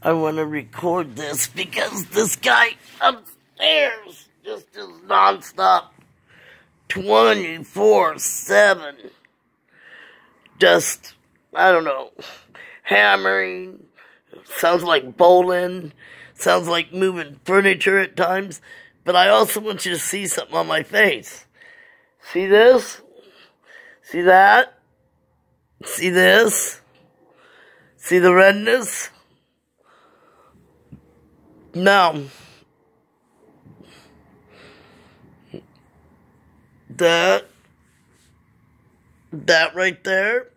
I want to record this because this guy upstairs just is nonstop 24/7. Just, I don't know, hammering. Sounds like bowling. Sounds like moving furniture at times. But I also want you to see something on my face. See this? See that? See this? See the redness? Now, that right there,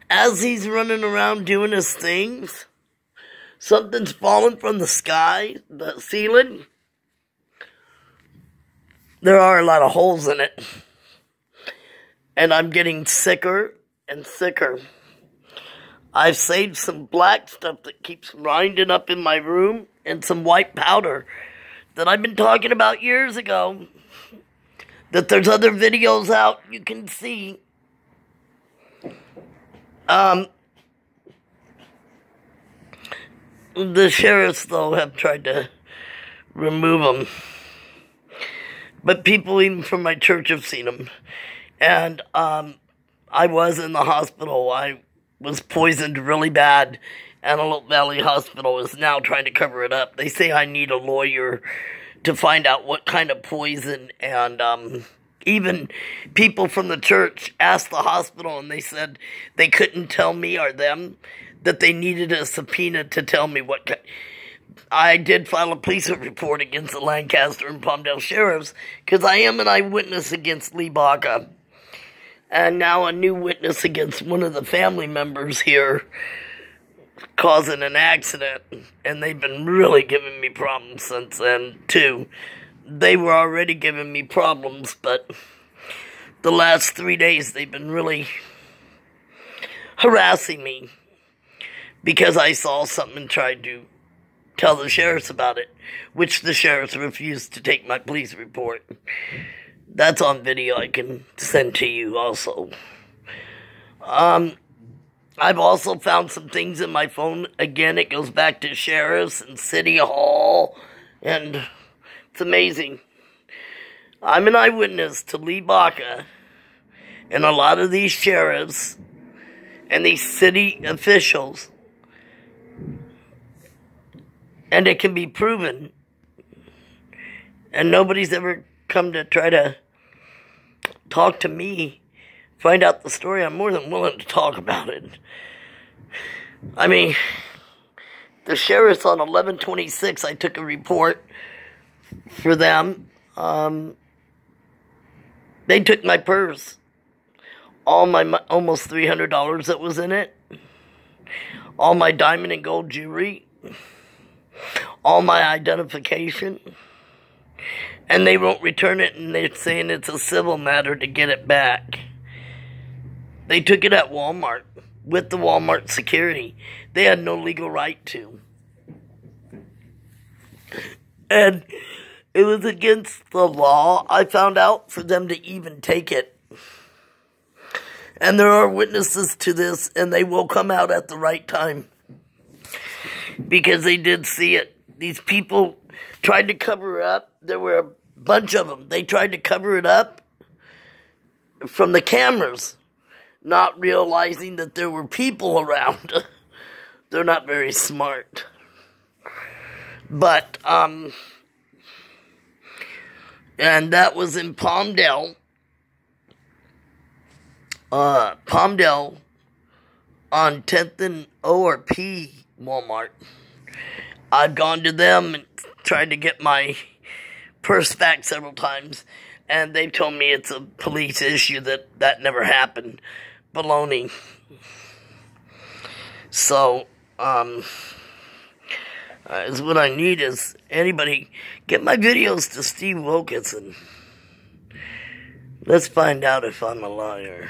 as he's running around doing his things, something's falling from the sky, the ceiling. There are a lot of holes in it. And I'm getting sicker and sicker. I've saved some black stuff that keeps grinding up in my room and some white powder that I've been talking about years ago. That there's other videos out you can see. The sheriffs, though, have tried to remove them. But people even from my church have seen them. And I was in the hospital. I was poisoned really bad. Antelope Valley Hospital is now trying to cover it up. They say I need a lawyer to find out what kind of poison. And even people from the church asked the hospital, and they said they couldn't tell me or them that they needed a subpoena to tell me what kind. I did file a police report against the Lancaster and Palmdale sheriffs because I am an eyewitness against Lee Baca. And now a new witness against one of the family members here causing an accident. And they've been really giving me problems since then, too. They were already giving me problems, but the last 3 days they've been really harassing me because I saw something and tried to tell the sheriffs about it, which the sheriffs refused to take my police report. That's on video I can send to you also. I've also found some things in my phone. Again, it goes back to sheriffs and city hall, and it's amazing. I'm an eyewitness to Lee Baca and a lot of these sheriffs and these city officials. And it can be proven. And nobody's ever come to try to talk to me, find out the story. I'm more than willing to talk about it. I mean, the sheriffs on 11/26, I took a report for them. They took my purse. All my almost $300 that was in it. All my diamond and gold jewelry. All my identification. And they won't return it, and they're saying it's a civil matter to get it back. They took it at Walmart with the Walmart security. They had no legal right to. And it was against the law, I found out, for them to even take it. And there are witnesses to this, and they will come out at the right time. Because they did see it. These people tried to cover it up. There were a bunch of them. They tried to cover it up from the cameras, not realizing that there were people around. They're not very smart. But, and that was in Palmdale. Palmdale on 10th and O or P Walmart. I've gone to them and tried to get my purse back several times, and they've told me it's a police issue, that never happened. Baloney. So, is what I need is anybody get my videos to Steve Wilkinson. Let's find out if I'm a liar.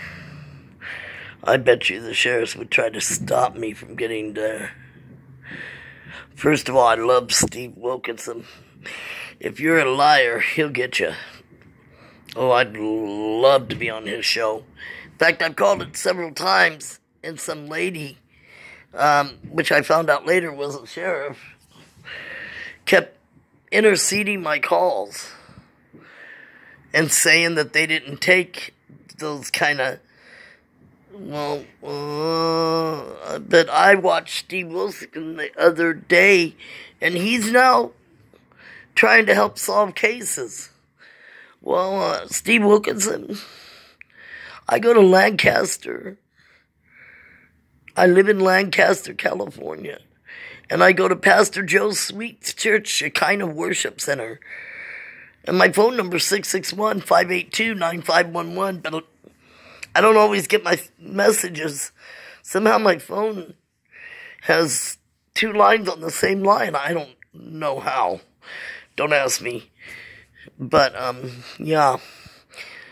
I bet you the sheriffs would try to stop me from getting there. First of all, I love Steve Wilkinson. If you're a liar, he'll get you. Oh, I'd love to be on his show. In fact, I've called it several times, and some lady which I found out later was a sheriff, kept interceding my calls and saying that they didn't take those kind of, but I watched Steve Wilson the other day, and he's now trying to help solve cases. Well, Steve Wilkinson, I go to Lancaster. I live in Lancaster, California. And I go to Pastor Joe Sweet's church, Shekinah Worship Center. And my phone number is 661-582-9511. But I don't always get my messages. Somehow my phone has 2 lines on the same line. I don't know how. Don't ask me. But, yeah.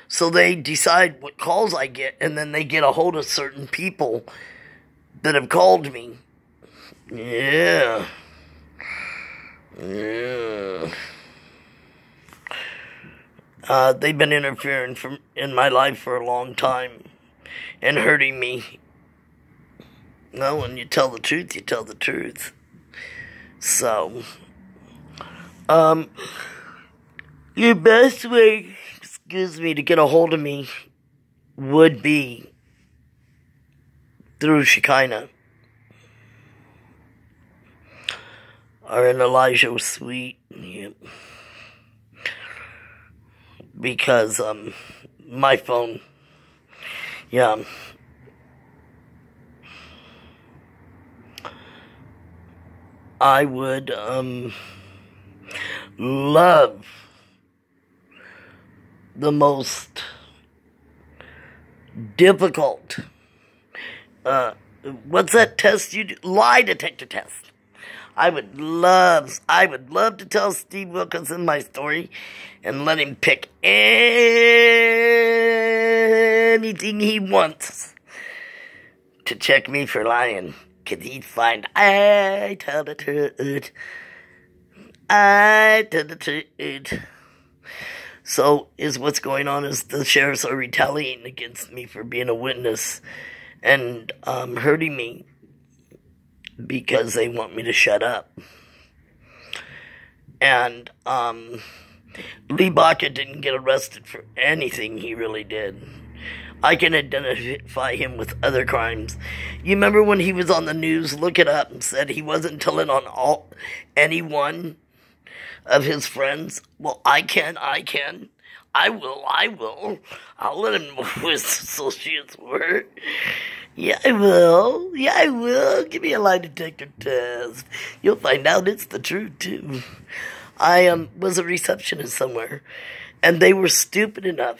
So they decide what calls I get, and then they get a hold of certain people that have called me. Yeah. They've been interfering in my life for a long time and hurting me. No, when you tell the truth, you tell the truth. So, your best way, to get a hold of me would be through Shekinah or an Elijah Sweet. Yep. Because, my phone, yeah. I would, love the most difficult, what's that test you do? Lie detector test. I would love to tell Steve Wilkinson my story and let him pick anything he wants to check me for lying. 'Cause he'd find I tell the truth. I tell the truth. So what's going on is the sheriffs are retaliating against me for being a witness and hurting me because they want me to shut up. And Lee Baca didn't get arrested for anything he really did. I can identify him with other crimes. You remember when he was on the news, look it up, and said he wasn't telling on any one of his friends? Well, I can. I will. I'll let him know who his associates were. Yeah, I will. Give me a lie detector test. You'll find out it's the truth, too. I was a receptionist somewhere, and they were stupid enough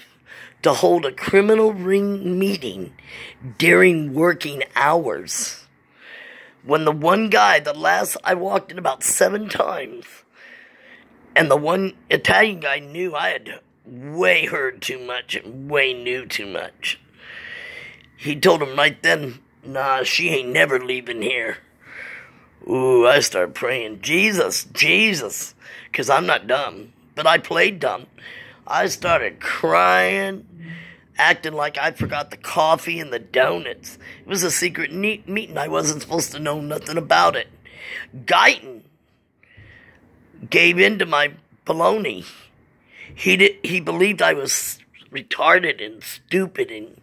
to hold a criminal ring meeting during working hours. When the one guy, I walked in about 7 times, and the one Italian guy knew I had way heard too much and way knew too much. He told him right then, nah, she ain't never leaving here. Ooh, I started praying, Jesus, because I'm not dumb, but I played dumb. I started crying, acting like I forgot the coffee and the donuts. It was a secret meeting. I wasn't supposed to know nothing about it. Guyton gave in to my baloney. He believed I was retarded and stupid and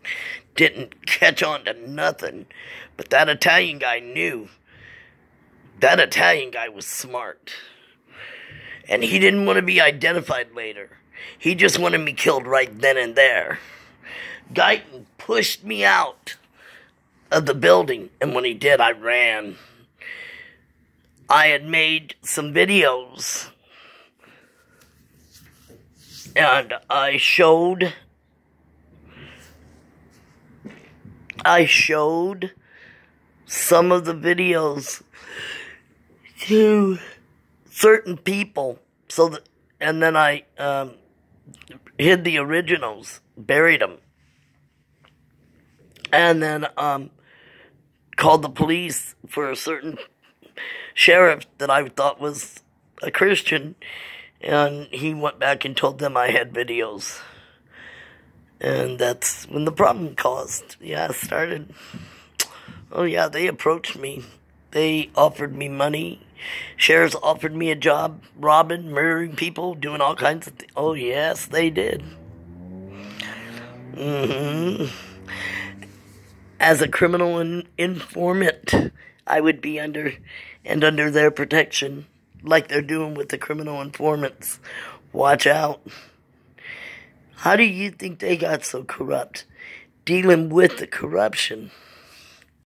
didn't catch on to nothing. But that Italian guy knew. That Italian guy was smart. And he didn't want to be identified later. He just wanted me killed right then and there. Guyton pushed me out of the building, and when he did, I ran. I had made some videos, and I showed some of the videos to certain people, and then I hid the originals, buried them, and then called the police for a certain sheriff that I thought was a Christian, and he went back and told them I had videos. And that's when the problem started. Oh, yeah, they approached me. They offered me money. Sheriffs offered me a job, robbing, murdering people, doing all kinds of things. Oh, yes, they did. As a criminal informant, I would be under their protection, like they're doing with the criminal informants. Watch out. How do you think they got so corrupt? Dealing with the corruption.